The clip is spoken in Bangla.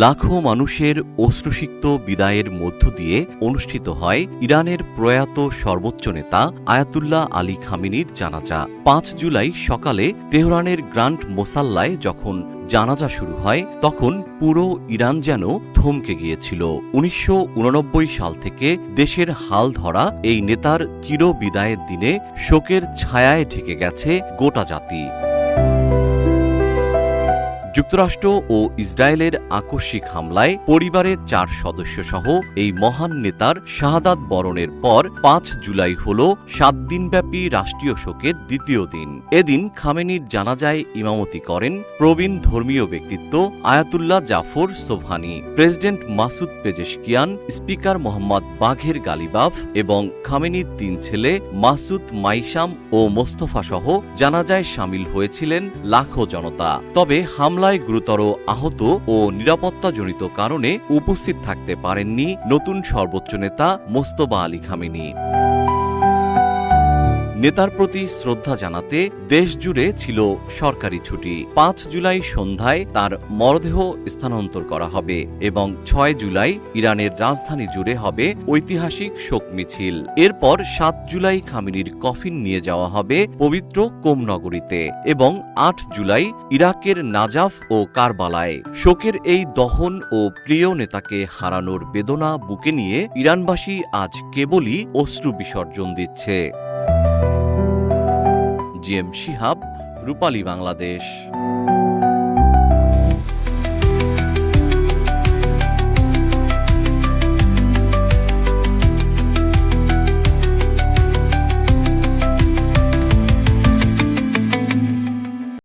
লাখো মানুষের অশ্রুসিক্ত বিদায়ের মধ্য দিয়ে অনুষ্ঠিত হয় ইরানের প্রয়াত সর্বোচ্চ নেতা আয়াতুল্লাহ আলী খামেনির জানাজা। ৫ জুলাই সকালে তেহরানের গ্র্যান্ড মোসাল্লায় যখন জানাজা শুরু হয় তখন পুরো ইরান যেন থমকে গিয়েছিল। ১৯৮৯ সাল থেকে দেশের হাল ধরা এই নেতার চিরবিদায়ের দিনে শোকের ছায়ায় ঢেকে গেছে গোটা জাতি। যুক্তরাষ্ট্র ও ইসরায়েলের আকস্মিক হামলায় পরিবারের ৪ সদস্যসহ এই মহান নেতার শাহাদাত বরণের পর ৫ জুলাই হল ৭ দিনব্যাপী রাষ্ট্রীয় শোকের দ্বিতীয় দিন। এদিন খামেনির জানাজায় ইমামতি করেন প্রবীণ ধর্মীয় ব্যক্তিত্ব Ayatollah Jafar Sobhani, president Masoud Pezeshkian, speaker Mohammad Bagher Ghalibaf এবং খামেনির ৩ ছেলে মাসুদ, মাইসাম ও মোস্তফা সহ জানাজায় সামিল হয়েছিলেন লাখো জনতা। তবে হামলায় গুরুতর আহত ও নিরাপত্তাজনিত কারণে উপস্থিত থাকতে পারেননি নতুন সর্বোচ্চ নেতা মোজতবা আলী খামেনি। নেতার প্রতি শ্রদ্ধা জানাতে দেশজুড়ে ছিল সরকারি ছুটি। ৫ জুলাই সন্ধ্যায় তার মরদেহ স্থানান্তর করা হবে এবং ৬ জুলাই ইরানের রাজধানী জুড়ে হবে ঐতিহাসিক শোক মিছিল। এরপর ৭ জুলাই খামেনির কফিন নিয়ে যাওয়া হবে পবিত্র কোম নগরীতে এবং ৮ জুলাই ইরাকের নাজাফ ও কারবালায়। শোকের এই দহন ও প্রিয় নেতাকে হারানোর বেদনা বুকে নিয়ে ইরানবাসী আজ কেবলই অশ্রু বিসর্জন দিচ্ছে। জিএম শিহাব, রূপালী বাংলাদেশ।